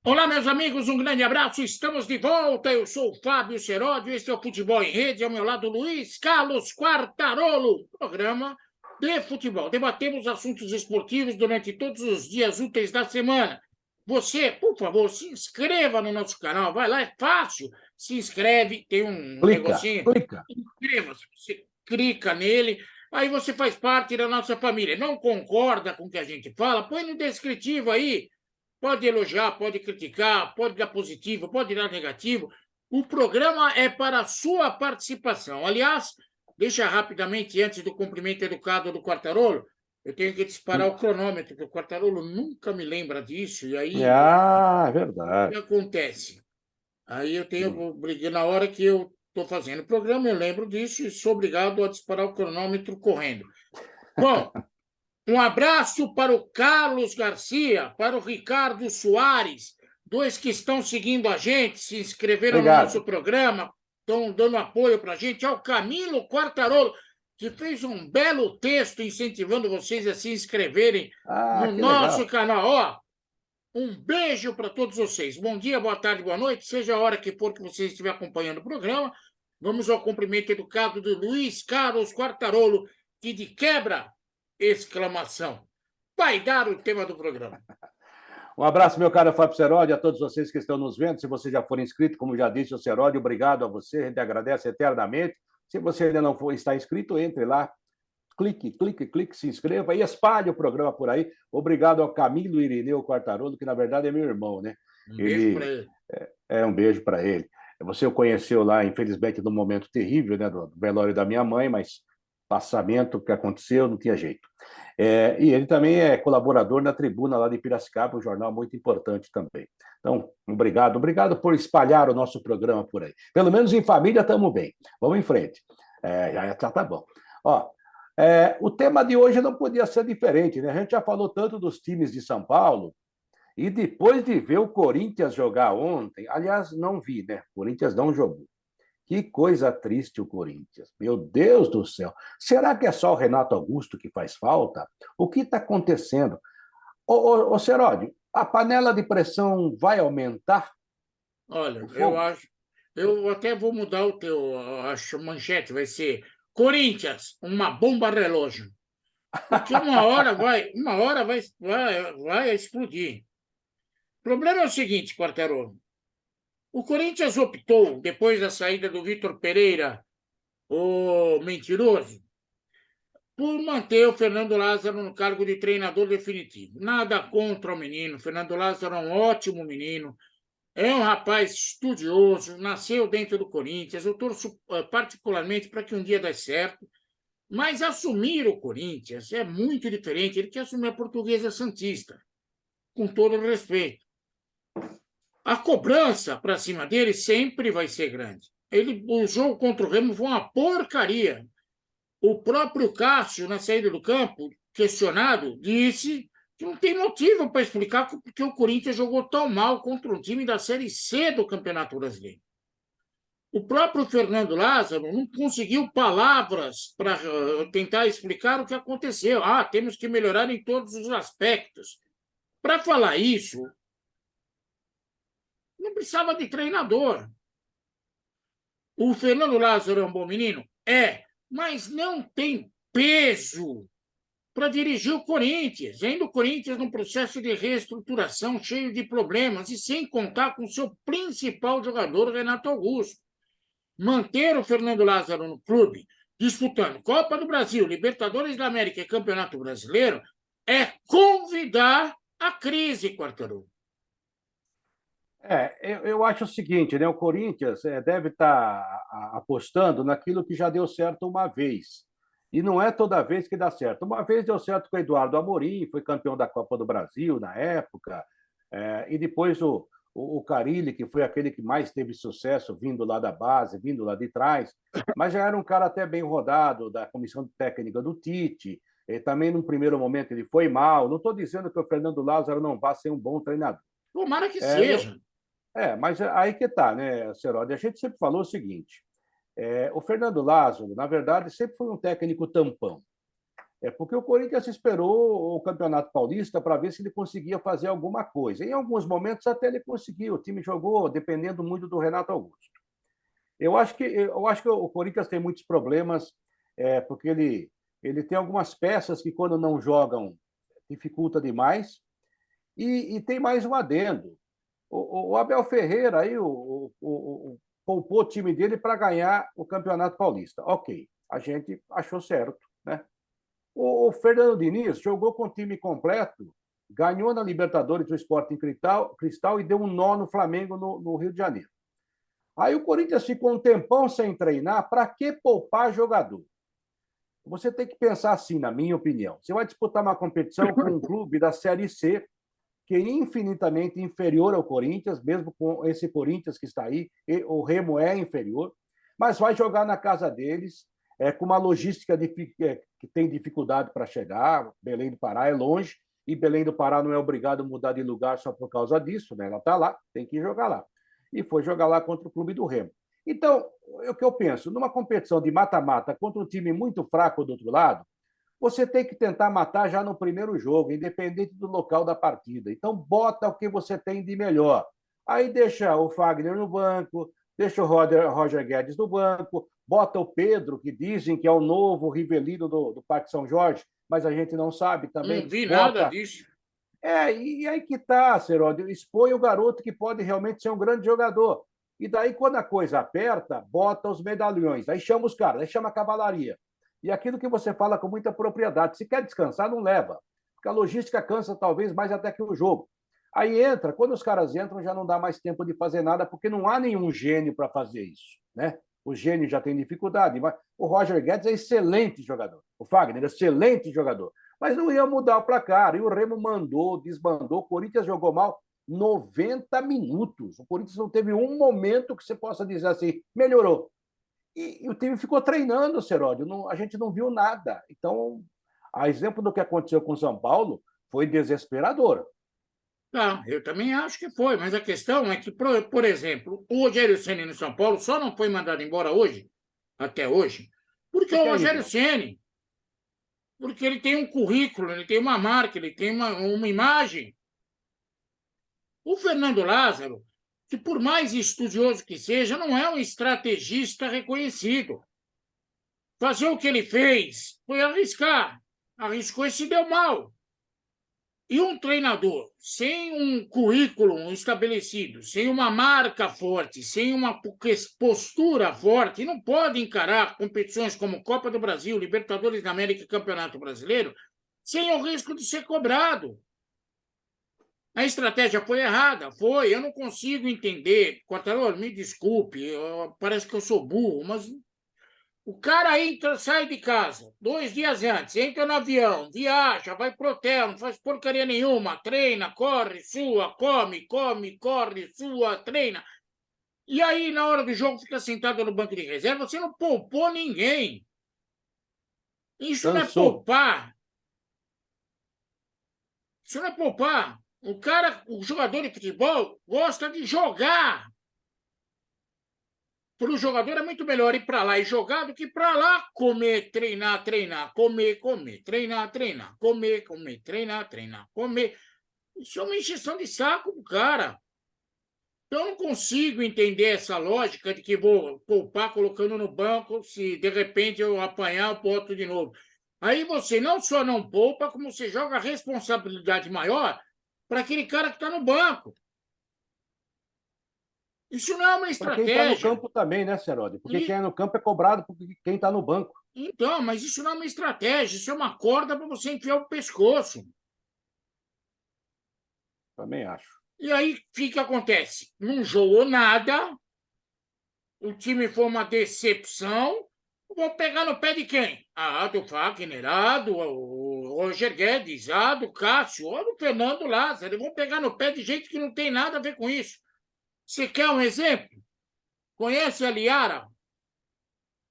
Olá, meus amigos, um grande abraço. Estamos de volta. Eu sou o Fábio Seródio. Este é o Futebol em Rede. Ao meu lado, Luiz Carlos Quartarolo. Programa de futebol. Debatemos assuntos esportivos durante todos os dias úteis da semana. Você, por favor, se inscreva no nosso canal. Vai lá, é fácil. Se inscreve, tem um Clica, negocinho. clica. Inscreva-se. Você clica nele. Aí você faz parte da nossa família. Não concorda com o que a gente fala? Põe no descritivo aí. Pode elogiar, pode criticar, pode dar positivo, pode dar negativo. O programa é para a sua participação. Aliás, deixa rapidamente, antes do cumprimento educado do Quartarolo, eu tenho que disparar o cronômetro, porque o Quartarolo nunca me lembra disso, e aí É o que verdade. acontece? Aí eu tenho, na hora que eu estou fazendo o programa, eu lembro disso e sou obrigado a disparar o cronômetro correndo. Bom, um abraço para o Carlos Garcia, para o Ricardo Soares, dois que estão seguindo a gente, se inscreveram no nosso Obrigado. programa, estão dando apoio para a gente. Ao Camilo Quartarolo, que fez um belo texto incentivando vocês a se inscreverem no Que nosso legal. canal. Ó, um beijo para todos vocês. Bom dia, boa tarde, boa noite, seja a hora que for que você estiver acompanhando o programa. Vamos ao cumprimento educado do Luiz Carlos Quartarolo, que de quebra, exclamação, vai dar o tema do programa. Um abraço, meu caro Fábio Seródio, a todos vocês que estão nos vendo. Se você já for inscrito, como já disse o Seródio, obrigado a você, a gente agradece eternamente. Se você ainda não está inscrito, entre lá, clique, se inscreva e espalhe o programa por aí. Obrigado ao Camilo Irineu Quartarolo, que na verdade é meu irmão, né? Um beijo para ele. Um beijo para ele. Você o conheceu lá, infelizmente, num momento terrível, né, do velório da minha mãe, mas passamento que aconteceu, não tinha jeito. E ele também é colaborador na Tribuna lá de Piracicaba, um jornal muito importante também. Então, obrigado por espalhar o nosso programa por aí. Pelo menos em família estamos bem. Vamos em frente. Já tá bom. Ó, o tema de hoje não podia ser diferente, né? A gente já falou tanto dos times de São Paulo, e depois de ver o Corinthians jogar ontem, aliás, não vi, né? O Corinthians não jogou. Que coisa triste o Corinthians. Meu Deus do céu. Será que é só o Renato Augusto que faz falta? O que está acontecendo? Ô, Seródio, a panela de pressão vai aumentar Olha, o eu fogo? acho, eu até vou mudar o teu, a manchete, vai ser Corinthians, uma bomba relógio. Porque uma hora vai explodir. O problema é o seguinte, Quartarolo. O Corinthians optou, depois da saída do Vitor Pereira, o mentiroso, por manter o Fernando Lázaro no cargo de treinador definitivo. Nada contra o menino. Fernando Lázaro é um ótimo menino. É um rapaz estudioso, nasceu dentro do Corinthians. Eu torço particularmente para que um dia dê certo. Mas assumir o Corinthians é muito diferente. Ele quer assumir a Portuguesa Santista, com todo o respeito. A cobrança para cima dele sempre vai ser grande. O jogo contra o Remo foi uma porcaria. O próprio Cássio, na saída do campo, questionado, disse que não tem motivo para explicar porque o Corinthians jogou tão mal contra um time da Série C do Campeonato Brasileiro. O próprio Fernando Lázaro não conseguiu palavras para tentar explicar o que aconteceu. Temos que melhorar em todos os aspectos. Para falar isso, não precisava de treinador. O Fernando Lázaro é um bom menino? É, mas não tem peso para dirigir o Corinthians. Ainda o Corinthians num processo de reestruturação cheio de problemas e sem contar com seu principal jogador, Renato Augusto. Manter o Fernando Lázaro no clube, disputando Copa do Brasil, Libertadores da América e Campeonato Brasileiro, é convidar a crise, Quartarolo. Eu acho o seguinte, né? O Corinthians deve estar apostando naquilo que já deu certo uma vez. E não é toda vez que dá certo. Uma vez deu certo com o Eduardo Amorim, foi campeão da Copa do Brasil na época, e depois o Carille, que foi aquele que mais teve sucesso vindo lá da base, vindo lá de trás, mas já era um cara até bem rodado da comissão técnica do Tite. E também, num primeiro momento, ele foi mal. Não estou dizendo que o Fernando Lázaro não vá ser um bom treinador. Tomara que É, eu, seja. mas aí que tá, né, Serode? A gente sempre falou o seguinte: o Fernando Lázaro, na verdade, sempre foi um técnico tampão. É porque o Corinthians esperou o Campeonato Paulista para ver se ele conseguia fazer alguma coisa. Em alguns momentos até ele conseguiu. O time jogou dependendo muito do Renato Augusto. Eu acho que o Corinthians tem muitos problemas, porque ele tem algumas peças que, quando não jogam, dificulta demais. E tem mais um adendo. O Abel Ferreira aí poupou o time dele para ganhar o Campeonato Paulista. Ok, a gente achou certo, né? O Fernando Diniz jogou com o time completo, ganhou na Libertadores do Sporting Cristal e deu um nó no Flamengo no Rio de Janeiro. Aí o Corinthians ficou um tempão sem treinar. Para que poupar jogador? Você tem que pensar assim, na minha opinião. Você vai disputar uma competição com um clube da Série C, que é infinitamente inferior ao Corinthians, mesmo com esse Corinthians que está aí, o Remo é inferior, mas vai jogar na casa deles, com uma logística que tem dificuldade para chegar. Belém do Pará é longe, e Belém do Pará não é obrigado a mudar de lugar só por causa disso, né? Ela está lá, tem que jogar lá. E foi jogar lá contra o clube do Remo. Então, o que eu penso, numa competição de mata-mata contra um time muito fraco do outro lado, você tem que tentar matar já no primeiro jogo, independente do local da partida. Então, bota o que você tem de melhor. Aí deixa o Fagner no banco, deixa o Roger Guedes no banco, bota o Pedro, que dizem que é o novo Rivelino do Parque São Jorge, mas a gente não sabe Não também. vi nada Bota. disso. E aí que tá, Seródio. Expõe o garoto que pode realmente ser um grande jogador. E daí, quando a coisa aperta, bota os medalhões. Aí chama os caras, aí chama a cavalaria. E aquilo que você fala com muita propriedade. Se quer descansar, não leva. Porque a logística cansa talvez mais até que o jogo. Aí entra, quando os caras entram, já não dá mais tempo de fazer nada, porque não há nenhum gênio para fazer isso, né? O gênio já tem dificuldade, mas o Roger Guedes é excelente jogador. O Fagner é excelente jogador. Mas não ia mudar o placar. E o Remo mandou, desbandou. O Corinthians jogou mal 90 minutos. O Corinthians não teve um momento que você possa dizer assim, melhorou. E o time ficou treinando, Seródio. Não, a gente não viu nada. Então, a exemplo do que aconteceu com o São Paulo, foi desesperador. Não, eu também acho que foi, mas a questão é que, por exemplo, o Rogério Ceni no São Paulo só não foi mandado embora hoje, até hoje, porque Por o que é Rogério isso? Ceni, porque ele tem um currículo, ele tem uma marca, ele tem uma imagem. O Fernando Lázaro, que por mais estudioso que seja, não é um estrategista reconhecido. Fazer o que ele fez foi arriscar. Arriscou e se deu mal. E um treinador sem um currículo estabelecido, sem uma marca forte, sem uma postura forte, não pode encarar competições como Copa do Brasil, Libertadores da América e Campeonato Brasileiro sem o risco de ser cobrado. A estratégia foi errada, foi. Eu não consigo entender. Quartarolo, me desculpe, parece que eu sou burro, mas o cara entra, sai de casa 2 dias antes, entra no avião, viaja, vai pro hotel, não faz porcaria nenhuma, treina, corre, sua, come, corre, sua, treina. E aí, na hora do jogo, fica sentado no banco de reserva, você não poupou ninguém. Isso não é Cansou. poupar. Isso não é poupar. O jogador de futebol, gosta de jogar. Para o jogador é muito melhor ir para lá e jogar do que para lá comer, treinar, comer, treinar, comer, treinar, comer. Isso é uma encheção de saco pro cara. Então, eu não consigo entender essa lógica de que vou poupar colocando no banco, se de repente eu apanhar, eu boto de novo. Aí você não só não poupa, como você joga a responsabilidade maior para aquele cara que está no banco. Isso não é uma Para quem está no estratégia. campo também, né, Seródio? Porque quem E é no campo é cobrado por quem está no banco. Então, mas isso não é uma estratégia, isso é uma corda para você enfiar o pescoço. Também acho. E aí, o que acontece? Não jogou nada, o time foi uma decepção. Vão pegar no pé de quem? Do Fagner, do Roger Guedes, do Cássio, do Fernando Lázaro. Eles vão pegar no pé de gente que não tem nada a ver com isso. Você quer um exemplo? Conhece a Liara?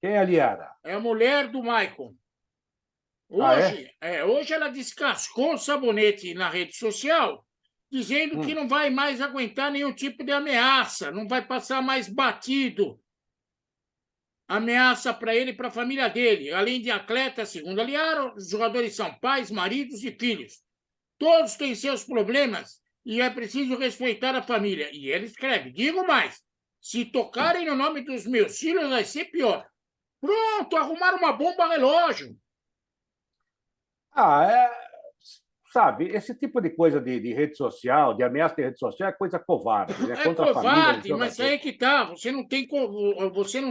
Quem é a Liara? É a mulher do Maicon. Ah, é? Hoje ela descascou o sabonete na rede social, dizendo que Hum. não vai mais aguentar nenhum tipo de ameaça, não vai passar mais batido. ameaça para ele e para a família dele. Além de atletas, segundo aliaram, os jogadores são pais, maridos e filhos. Todos têm seus problemas e é preciso respeitar a família. E ele escreve: digo mais, se tocarem no nome dos meus filhos, vai ser pior. Pronto, arrumaram uma bomba relógio. Ah, sabe, esse tipo de coisa de rede social, de ameaça de rede social, é coisa covarde, né? É Contra a família do covarde, mas jogador. aí que tá. Você não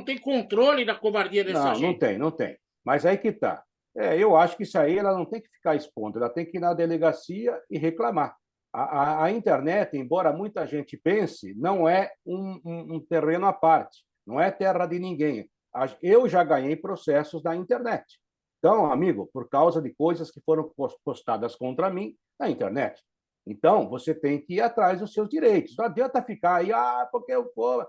tem controle da covardia dessa Não, não gente. tem, não tem. Mas aí que está. Eu acho que isso aí ela não tem que ficar expondo, ela tem que ir na delegacia e reclamar. A internet, embora muita gente pense, não é um terreno à parte, não é terra de ninguém. Eu já ganhei processos na internet. Então, amigo, por causa de coisas que foram postadas contra mim na internet. Então, você tem que ir atrás dos seus direitos. Não adianta ficar aí, porque eu vou.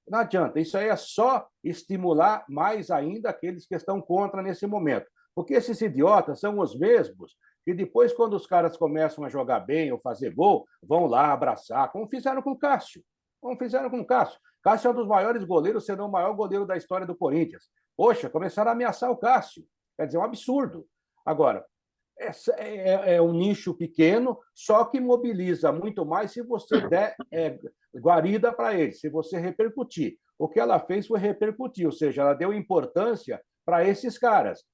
Não adianta, isso aí é só estimular mais ainda aqueles que estão contra nesse momento. Porque esses idiotas são os mesmos que depois, quando os caras começam a jogar bem ou fazer gol, vão lá abraçar, como fizeram com o Cássio. Como fizeram com o Cássio. Cássio é um dos maiores goleiros, se não o maior goleiro da história do Corinthians. Poxa, começaram a ameaçar o Cássio. Quer dizer, é um absurdo. Agora, é um nicho pequeno, só que mobiliza muito mais se você der guarida para ele, se você repercutir. O que ela fez foi repercutir, ou seja, ela deu importância para esses caras.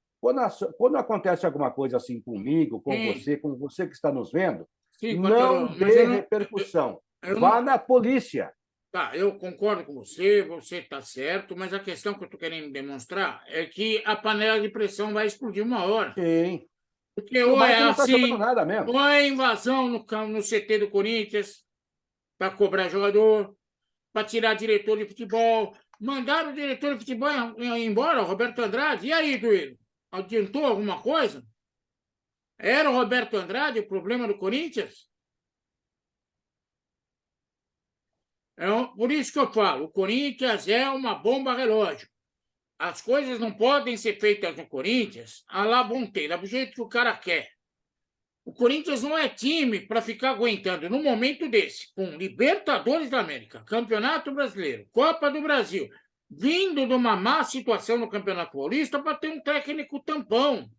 Quando acontece alguma coisa assim comigo, Sim, com você que está nos vendo, sim, não Quartarolo, mas dê repercussão. eu Vá não. na polícia. Tá, eu concordo com você, você está certo, mas a questão que eu estou querendo demonstrar é que a panela de pressão vai explodir uma hora. Sim. Porque E o ou é Mike não está jogando assim, nada mesmo. ou é invasão no CT do Corinthians para cobrar jogador, para tirar diretor de futebol. Mandaram o diretor de futebol embora, o Roberto Andrade. E aí, Duílio? Adiantou alguma coisa? Era o Roberto Andrade o problema do Corinthians? Por isso que eu falo, o Corinthians é uma bomba relógio. As coisas não podem ser feitas no Corinthians a lá Bonteira, do jeito que o cara quer. O Corinthians não é time para ficar aguentando no momento desse, com Libertadores da América, Campeonato Brasileiro, Copa do Brasil, vindo de uma má situação no Campeonato Paulista para ter um técnico tampão.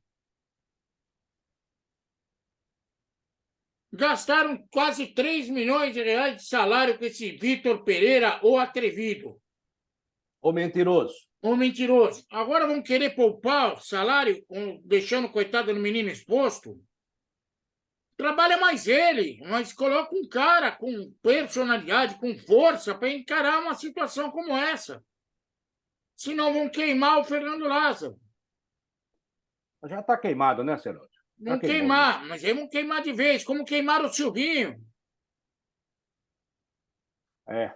Gastaram quase 3 milhões de reais de salário com esse Vitor Pereira, o atrevido, Ô mentiroso. o mentiroso. Agora vão querer poupar o salário, deixando o coitado do menino exposto. Trabalha mais ele, mas coloca um cara com personalidade, com força para encarar uma situação como essa. Senão vão queimar o Fernando Lázaro. Já está queimado, né, Cerote? Já Vão queimou já. queimar, mas aí vão queimar de vez, como queimaram o Silvinho. É.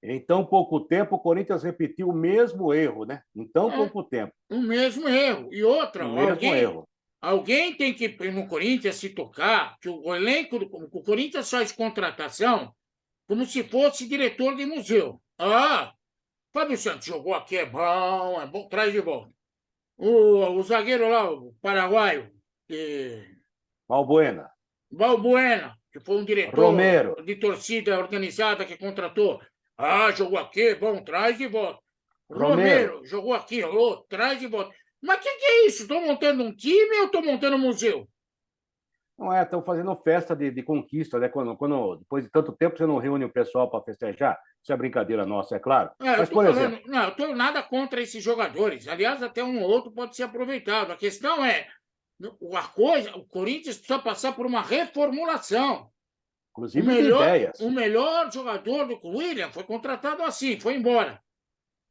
Em tão pouco tempo, o Corinthians repetiu o mesmo erro, né? Em tão É pouco tempo, o mesmo erro. E outra, o mesmo erro. alguém tem que, no Corinthians, se tocar, que o elenco o Corinthians faz contratação como se fosse diretor de museu. Fábio Santos jogou aqui, é bom, traz de volta. O zagueiro lá, o paraguaio, Balbuena, Balbuena, que foi um diretor Romero, de torcida organizada que contratou. Jogou aqui, bom, traz de volta. Romero. Romero, jogou aqui, traz de volta. Mas o que é isso? Estou montando um time ou estou montando um museu? Não é, estão fazendo festa de conquista, né? Depois de tanto tempo você não reúne o pessoal para festejar. Isso é brincadeira nossa, é claro. Eu Mas, estou por exemplo, falando, não, eu estou nada contra esses jogadores. Aliás, até um ou outro pode ser aproveitado. A questão é, o Corinthians precisa passar por uma reformulação. inclusive de ideias. O melhor jogador do William foi contratado assim, foi embora.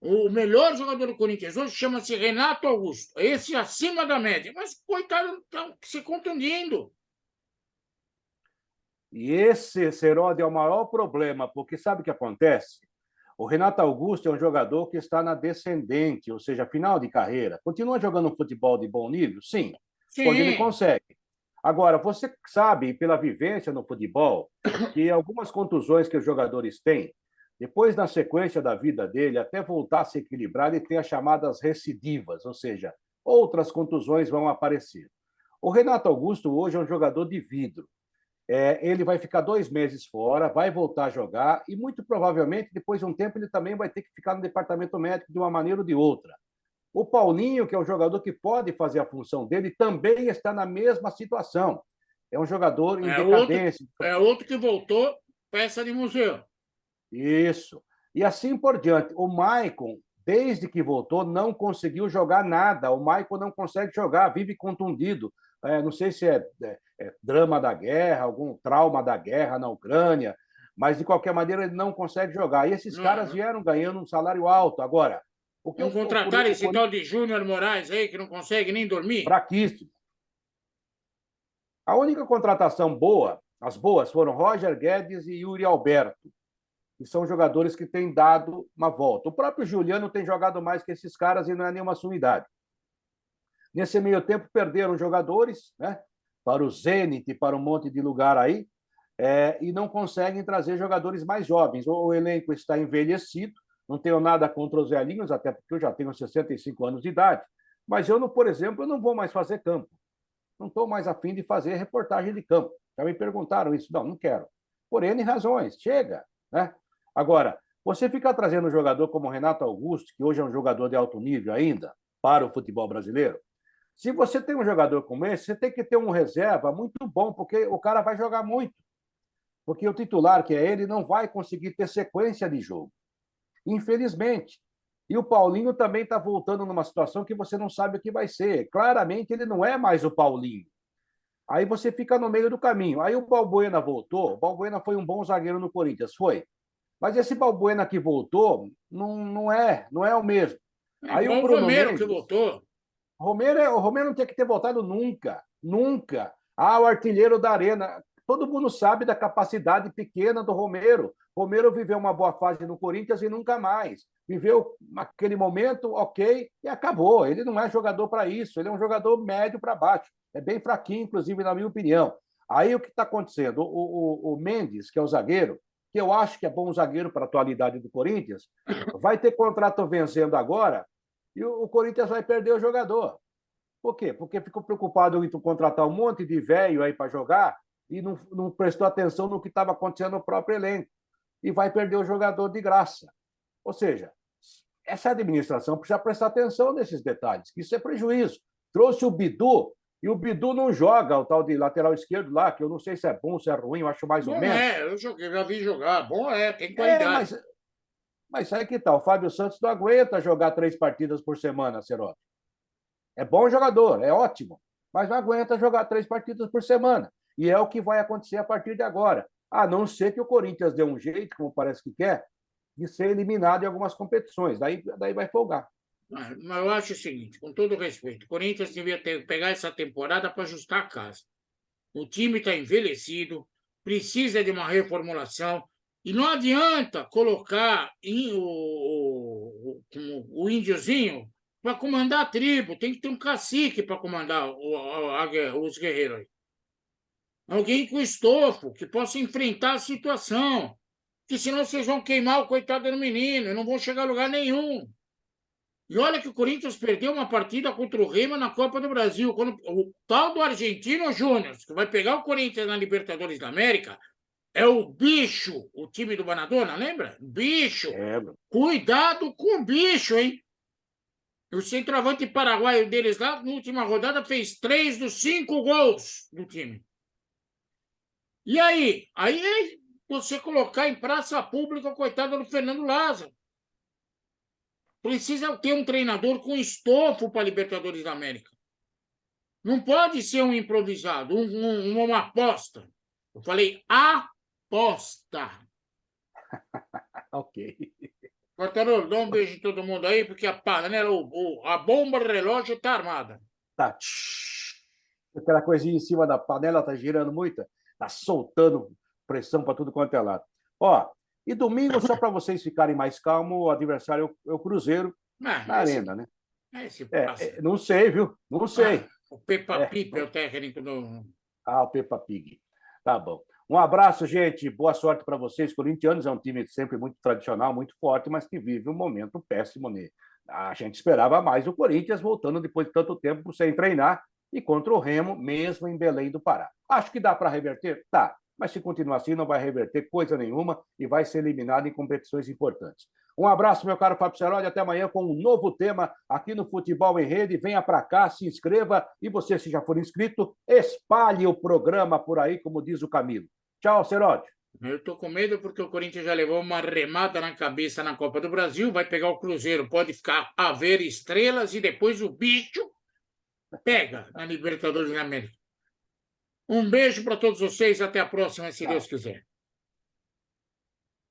O melhor jogador do Corinthians hoje chama-se Renato Augusto. Esse acima da média. Mas, coitado, está se contundindo. E esse, Serode, é o maior problema, porque sabe o que acontece? O Renato Augusto é um jogador que está na descendente, ou seja, final de carreira. Continua jogando um futebol de bom nível? Sim, quando ele Sim, consegue. Agora, você sabe, pela vivência no futebol, que algumas contusões que os jogadores têm, depois, na sequência da vida dele, até voltar a se equilibrar, ele tem as chamadas recidivas, ou seja, outras contusões vão aparecer. O Renato Augusto hoje é um jogador de vidro. Ele vai ficar 2 meses fora, vai voltar a jogar e, muito provavelmente, depois de um tempo, ele também vai ter que ficar no departamento médico de uma maneira ou de outra. O Paulinho, que é um jogador que pode fazer a função dele, também está na mesma situação. É um jogador em decadência. É outro que voltou, peça de museu. Isso. E assim por diante. O Maicon, desde que voltou, não conseguiu jogar nada. O Maicon não consegue jogar, vive contundido. Não sei se é drama da guerra, algum trauma da guerra na Ucrânia, mas de qualquer maneira ele não consegue jogar. E esses caras vieram ganhando um salário alto. Agora, vão contratar esse tal de Júnior Moraes aí, que não consegue nem dormir. Fraquíssimo. A única contratação boa, as boas, foram Roger Guedes e Yuri Alberto, que são jogadores que têm dado uma volta. O próprio Juliano tem jogado mais que esses caras e não é nenhuma sumidade. Nesse meio tempo, perderam jogadores, né, para o Zenit, para um monte de lugar aí, e não conseguem trazer jogadores mais jovens. O elenco está envelhecido, não tenho nada contra os velhinhos, até porque eu já tenho 65 anos de idade, mas eu, por exemplo, eu não vou mais fazer campo. Não estou mais afim de fazer reportagem de campo. Já me perguntaram isso. Não quero. Por N razões. Chega. Né? Agora, você ficar trazendo um jogador como o Renato Augusto, que hoje é um jogador de alto nível ainda, para o futebol brasileiro, se você tem um jogador como esse, você tem que ter um reserva muito bom, porque o cara vai jogar muito. Porque o titular, que é ele, não vai conseguir ter sequência de jogo. Infelizmente. E o Paulinho também está voltando numa situação que você não sabe o que vai ser. Claramente, ele não é mais o Paulinho. Aí você fica no meio do caminho. Aí o Balbuena voltou. O Balbuena foi um bom zagueiro no Corinthians, foi. Mas esse Balbuena que voltou não é o mesmo. Aí o Bruno Romero Mendes, que voltou. O Romero não tinha que ter voltado nunca. Nunca. O artilheiro da Arena. Todo mundo sabe da capacidade pequena do Romero. Romero viveu uma boa fase no Corinthians e nunca mais. Viveu aquele momento, ok, e acabou. Ele não é jogador para isso. Ele é um jogador médio para baixo. É bem fraquinho, inclusive, na minha opinião. Aí o que está acontecendo? O Mendes, que é o zagueiro, que eu acho que é bom zagueiro para a atualidade do Corinthians, vai ter contrato vencendo agora e o Corinthians vai perder o jogador. Por quê? Porque ficou preocupado em contratar um monte de velho aí para jogar e não prestou atenção no que estava acontecendo no próprio elenco. E vai perder o jogador de graça. Ou seja, essa administração precisa prestar atenção nesses detalhes, que isso é prejuízo. Trouxe o Bidu, e o Bidu não joga o tal de lateral esquerdo lá, que eu não sei se é bom, se é ruim, eu acho mais ou menos. Eu já vi jogar. Bom tem qualidade. Mas aí que tá, o Fábio Santos não aguenta jogar 3 partidas por semana, Cerote. É bom jogador, é ótimo, mas não aguenta jogar 3 partidas por semana. E é o que vai acontecer a partir de agora. A não ser que o Corinthians dê um jeito, como parece que quer, de ser eliminado em algumas competições. Daí vai folgar. Mas eu acho o seguinte, com todo respeito, o Corinthians devia pegar essa temporada para ajustar a casa. O time está envelhecido, precisa de uma reformulação, e não adianta colocar o índiozinho para comandar a tribo. Tem que ter um cacique para comandar os guerreiros. Alguém com estofo, que possa enfrentar a situação. Porque senão vocês vão queimar o coitado do menino e não vão chegar a lugar nenhum. E olha que o Corinthians perdeu uma partida contra o Remo na Copa do Brasil. Quando o tal do Argentino Júnior, que vai pegar o Corinthians na Libertadores da América, é o bicho, o time do Banadona, lembra? Bicho. Cuidado com o bicho, hein? O centroavante paraguaio deles lá, na última rodada, fez 3 dos 5 gols do time. E aí? Aí é você colocar em praça pública o coitado do Fernando Lázaro. Precisa ter um treinador com estofo para a Libertadores da América. Não pode ser um improvisado, uma aposta. Eu falei aposta. Ok. Quartarolo, dá um beijo em todo mundo aí, porque a panela, a bomba relógio está armada. Tá. Aquela coisinha em cima da panela tá girando muito, tá soltando pressão para tudo quanto é lado. Ó, e domingo, só para vocês ficarem mais calmos, o adversário é o Cruzeiro na Arena, né? Não sei, viu? Não sei. O Peppa Pig é o técnico do... o Peppa Pig. Tá bom. Um abraço, gente. Boa sorte para vocês. Corintianos é um time sempre muito tradicional, muito forte, mas que vive um momento péssimo nele. A gente esperava mais o Corinthians voltando depois de tanto tempo sem treinar e contra o Remo, mesmo em Belém do Pará. Acho que dá para reverter? Tá. mas se continuar assim, não vai reverter coisa nenhuma e vai ser eliminado em competições importantes. Um abraço, meu caro Fábio Seroli, até amanhã com um novo tema aqui no Futebol em Rede. Venha para cá, se inscreva e você, se já for inscrito, espalhe o programa por aí, como diz o Camilo. Tchau, Seroli. Eu estou com medo porque o Corinthians já levou uma remada na cabeça na Copa do Brasil, vai pegar o Cruzeiro, pode ficar a ver estrelas e depois o bicho pega na Libertadores da América. Um beijo para todos vocês, até a próxima, se Deus quiser.